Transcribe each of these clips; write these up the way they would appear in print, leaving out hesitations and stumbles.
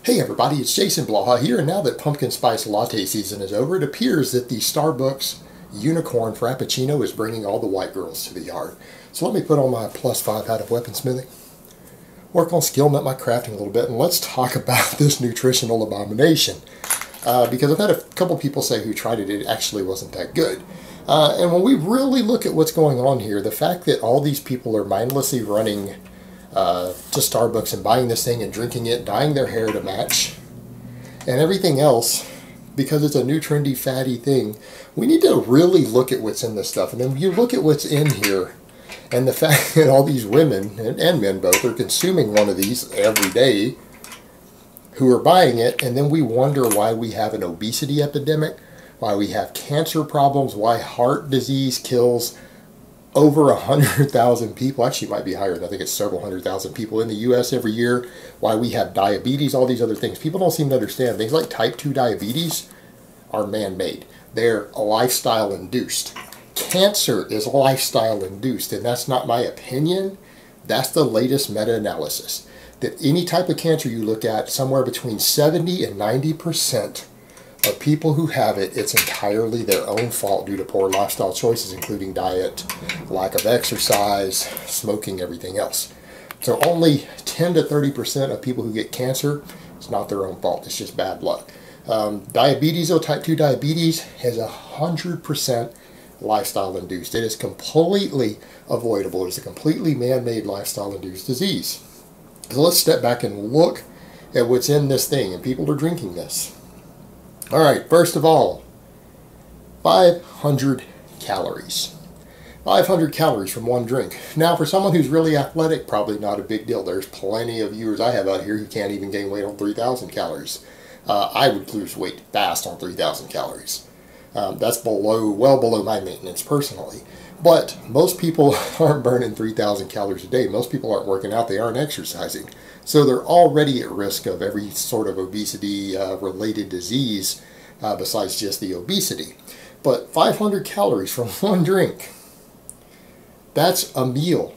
Hey everybody, it's Jason Blaha here, and now that pumpkin spice latte season is over, it appears that the Starbucks Unicorn Frappuccino is bringing all the white girls to the yard. So let me put on my +5 hat of weaponsmithing, work on skilling up my crafting a little bit, and let's talk about this nutritional abomination. Because I've had a couple people say who tried it, it actually wasn't that good. And when we really look at what's going on here, the fact that all these people are mindlessly running to Starbucks and buying this thing and drinking it, dyeing their hair to match, and everything else, because it's a new trendy fatty thing, we need to really look at what's in this stuff. And then you look at what's in here, and the fact that all these women, and men both, are consuming one of these every day, who are buying it, and then we wonder why we have an obesity epidemic, why we have cancer problems, why heart disease kills over 100,000 people, actually it might be higher, I think it's several 100,000 people in the US every year, why we have diabetes, all these other things. People don't seem to understand. Things like type 2 diabetes are man-made. They're lifestyle induced. Cancer is lifestyle induced, and that's not my opinion. That's the latest meta-analysis. That any type of cancer you look at, somewhere between 70 and 90% of people who have it, it's entirely their own fault due to poor lifestyle choices, including diet, lack of exercise, smoking, everything else. So only 10 to 30% of people who get cancer, it's not their own fault, it's just bad luck. Diabetes, though, type 2 diabetes, has 100% lifestyle induced. It is completely avoidable. It is a completely man-made lifestyle induced disease. So let's step back and look at what's in this thing, and people are drinking this. All right, first of all, 500 calories. 500 calories from one drink. Now, for someone who's really athletic, probably not a big deal. There's plenty of viewers I have out here who can't even gain weight on 3,000 calories. I would lose weight fast on 3,000 calories. That's well below my maintenance personally. But most people aren't burning 3,000 calories a day. Most people aren't working out. They aren't exercising. So they're already at risk of every sort of obesity-related disease besides just the obesity. But 500 calories from one drink, that's a meal.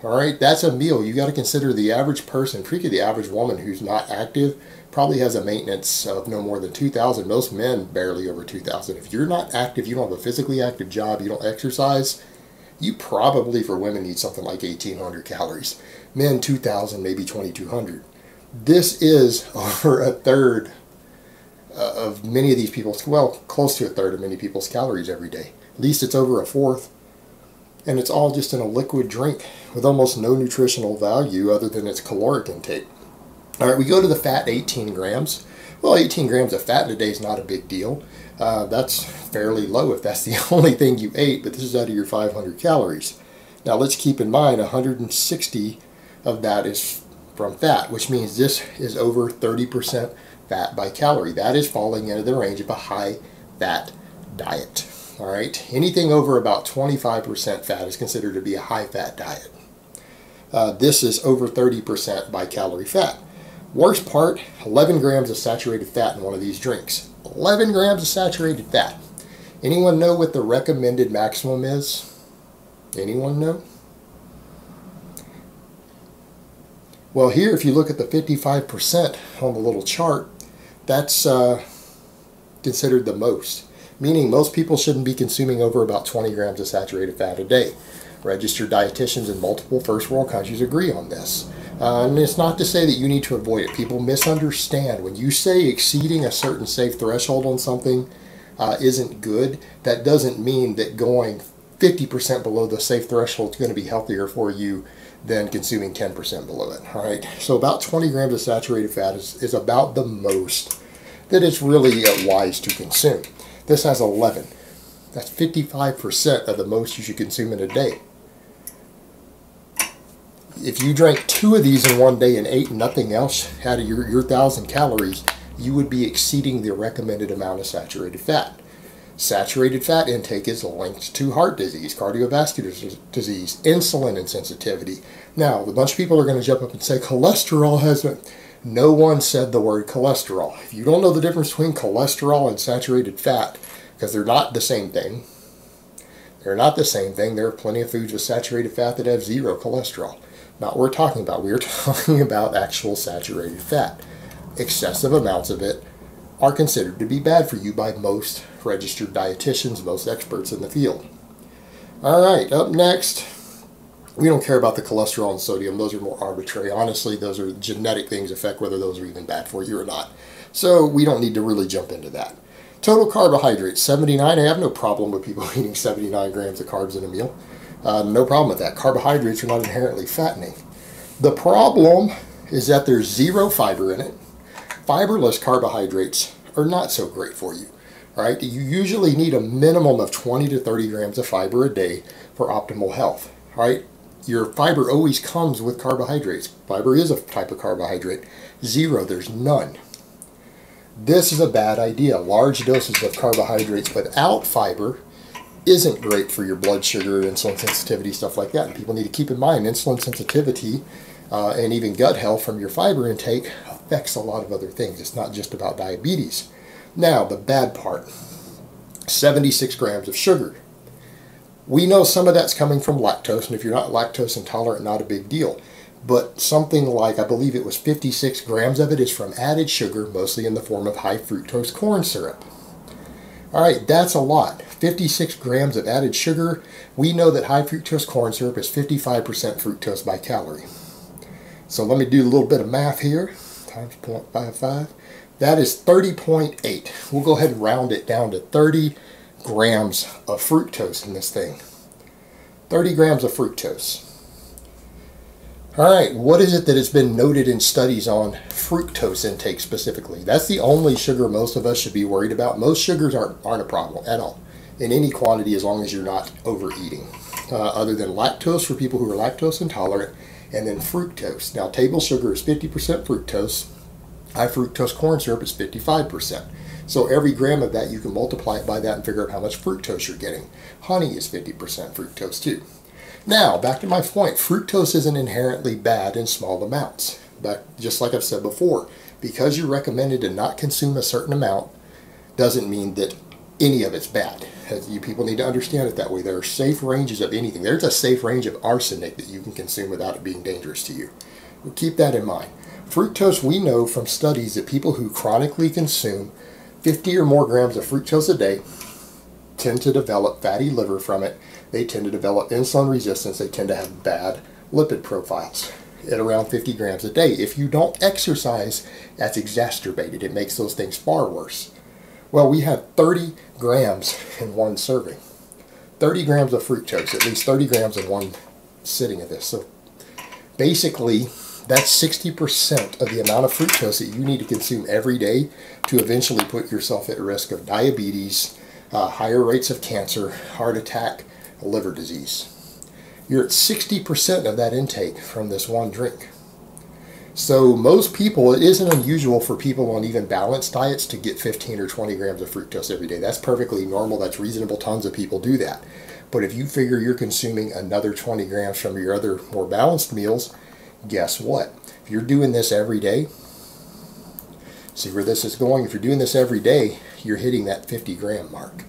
All right, that's a meal. You got to consider the average person, particularly the average woman who's not active, probably has a maintenance of no more than 2,000. Most men barely over 2,000. If you're not active, you don't have a physically active job, you don't exercise, you probably, for women, need something like 1,800 calories. Men, 2,000, maybe 2,200. This is over a third of many of these people's, well, close to a third of many people's calories every day. At least it's over a fourth. And it's all just in a liquid drink with almost no nutritional value other than its caloric intake. All right, we go to the fat, 18 grams. Well, 18 grams of fat in a day is not a big deal. That's fairly low if that's the only thing you ate, but this is out of your 500 calories. Now, let's keep in mind 160 of that is from fat, which means this is over 30% fat by calorie. That is falling into the range of a high-fat diet. All right, anything over about 25% fat is considered to be a high-fat diet. This is over 30% by calorie fat. Worst part, 11 grams of saturated fat in one of these drinks. 11 grams of saturated fat. Anyone know what the recommended maximum is? Anyone know? Well, here, if you look at the 55% on the little chart, that's considered the most. Meaning most people shouldn't be consuming over about 20 grams of saturated fat a day. Registered dietitians in multiple first world countries agree on this. And it's not to say that you need to avoid it. People misunderstand. When you say exceeding a certain safe threshold on something isn't good, that doesn't mean that going 50% below the safe threshold is going to be healthier for you than consuming 10% below it. All right. So about 20 grams of saturated fat is about the most that it's really wise to consume. This has 11. That's 55% of the most you should consume in a day. If you drank 2 of these in one day and ate nothing else out of your 1,000 calories, you would be exceeding the recommended amount of saturated fat. Saturated fat intake is linked to heart disease, cardiovascular disease, insulin insensitivity. Now, a bunch of people are going to jump up and say cholesterol hasn't. No one said the word cholesterol. If you don't know the difference between cholesterol and saturated fat, because they're not the same thing, they're not the same thing. There are plenty of foods with saturated fat that have 0 cholesterol. Not what we're talking about. We're talking about actual saturated fat. excessive amounts of it are considered to be bad for you by most registered dietitians, most experts in the field. All right, up next, we don't care about the cholesterol and sodium. Those are more arbitrary. Honestly, those are genetic things affect whether those are even bad for you or not. So we don't need to really jump into that. Total carbohydrates, 79. I have no problem with people eating 79 grams of carbs in a meal. No problem with that. Carbohydrates are not inherently fattening. The problem is that there's zero fiber in it. Fiberless carbohydrates are not so great for you. Right? You usually need a minimum of 20 to 30 grams of fiber a day for optimal health. Right? Your fiber always comes with carbohydrates. Fiber is a type of carbohydrate. Zero, there's none. This is a bad idea. Large doses of carbohydrates without fiber isn't great for your blood sugar, insulin sensitivity, stuff like that. And people need to keep in mind insulin sensitivity and even gut health from your fiber intake affects a lot of other things. It's not just about diabetes. Now, the bad part, 76 grams of sugar. We know some of that's coming from lactose, and if you're not lactose intolerant, not a big deal. But something like, I believe it was 56 grams of it is from added sugar, mostly in the form of high fructose corn syrup. All right, that's a lot. 56 grams of added sugar. We know that high fructose corn syrup is 55% fructose by calorie. So let me do a little bit of math here. Times 0.55. That is 30.8. We'll go ahead and round it down to 30 grams of fructose in this thing. 30 grams of fructose. All right, what is it that has been noted in studies on fructose intake specifically? That's the only sugar most of us should be worried about. Most sugars aren't a problem at all in any quantity as long as you're not overeating. Other than lactose for people who are lactose intolerant, and then fructose. Now, table sugar is 50% fructose. High fructose corn syrup is 55%. So every gram of that, you can multiply it by that and figure out how much fructose you're getting. Honey is 50% fructose too. Now, back to my point, fructose isn't inherently bad in small amounts. But just like I've said before, because you're recommended to not consume a certain amount doesn't mean that any of it's bad. You people need to understand it that way. There are safe ranges of anything. There's a safe range of arsenic that you can consume without it being dangerous to you. Well, keep that in mind. Fructose, we know from studies that people who chronically consume 50 or more grams of fructose a day tend to develop fatty liver from it. They tend to develop insulin resistance. They tend to have bad lipid profiles at around 50 grams a day. If you don't exercise, that's exacerbated. It makes those things far worse. Well, we have 30 grams in one serving. 30 grams of fructose, at least 30 grams in one sitting of this. So basically, that's 60% of the amount of fructose that you need to consume every day to eventually put yourself at risk of diabetes, higher rates of cancer, heart attack, liver disease. You're at 60% of that intake from this one drink. So most people, it isn't unusual for people on even balanced diets to get 15 or 20 grams of fructose every day. That's perfectly normal. That's reasonable. Tons of people do that. But if you figure you're consuming another 20 grams from your other more balanced meals, guess what? If you're doing this every day, see where this is going? If you're doing this every day, you're hitting that 50 gram mark.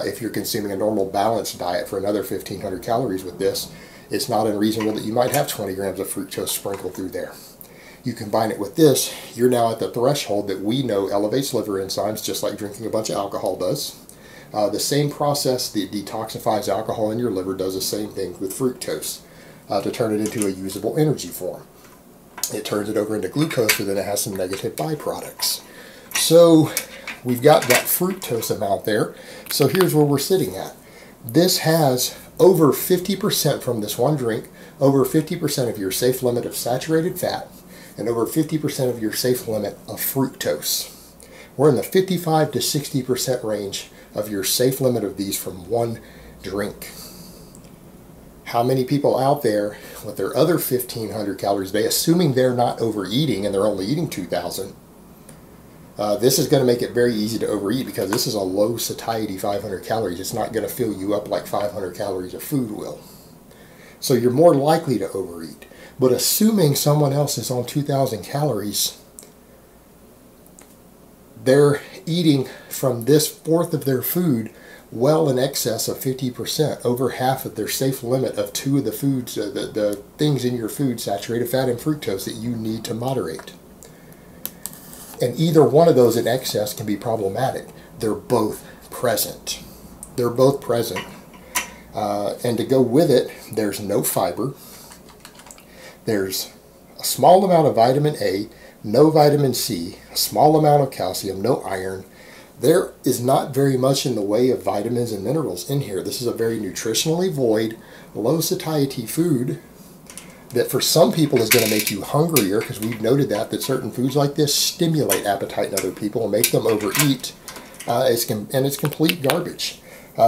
If you're consuming a normal balanced diet for another 1,500 calories with this, it's not unreasonable that you might have 20 grams of fructose sprinkled through there. You combine it with this, you're now at the threshold that we know elevates liver enzymes, just like drinking a bunch of alcohol does. The same process that detoxifies alcohol in your liver does the same thing with fructose to turn it into a usable energy form. It turns it over into glucose, and then it has some negative byproducts. So we've got that fructose amount there. So here's where we're sitting at. This has over 50% from this one drink, over 50% of your safe limit of saturated fat, and over 50% of your safe limit of fructose. We're in the 55 to 60% range of your safe limit of these from one drink. How many people out there with their other 1,500 calories a day, assuming they're not overeating and they're only eating 2,000, this is going to make it very easy to overeat because this is a low satiety 500 calories. It's not going to fill you up like 500 calories of food will. So you're more likely to overeat. But assuming someone else is on 2,000 calories, they're eating from this fourth of their food well in excess of 50%, over half of their safe limit of two of the foods, the things in your food, saturated fat and fructose, that you need to moderate. And either one of those in excess can be problematic. They're both present. They're both present. And to go with it, there's no fiber. There's a small amount of vitamin A, no vitamin C, a small amount of calcium, no iron. There is not very much in the way of vitamins and minerals in here. This is a very nutritionally void, low satiety food that for some people is going to make you hungrier, because we've noted that certain foods like this stimulate appetite in other people and make them overeat. And it's complete garbage.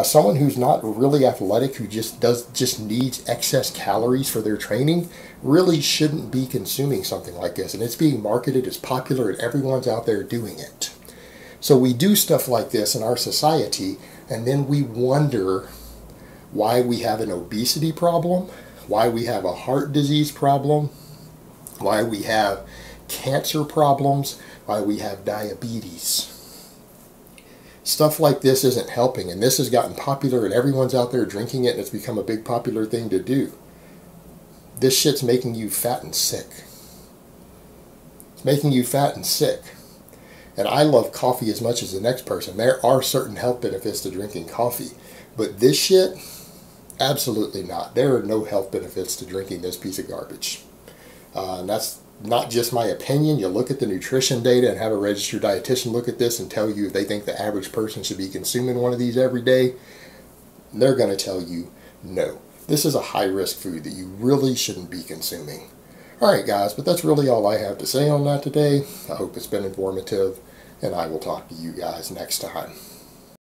Someone who's not really athletic, who just needs excess calories for their training, really shouldn't be consuming something like this. And it's being marketed as popular, and everyone's out there doing it. So we do stuff like this in our society, and then we wonder why we have an obesity problem, why we have a heart disease problem, why we have cancer problems, why we have diabetes. Stuff like this isn't helping, and this has gotten popular, and everyone's out there drinking it, and it's become a big popular thing to do. This shit's making you fat and sick. It's making you fat and sick. And I love coffee as much as the next person. There are certain health benefits to drinking coffee, but this shit, absolutely not. There are no health benefits to drinking this piece of garbage. And that's not just my opinion. You look at the nutrition data and have a registered dietitian look at this and tell you if they think the average person should be consuming one of these every day. They're going to tell you no. This is a high-risk food that you really shouldn't be consuming. Alright guys, but that's really all I have to say on that today. I hope it's been informative, and I will talk to you guys next time.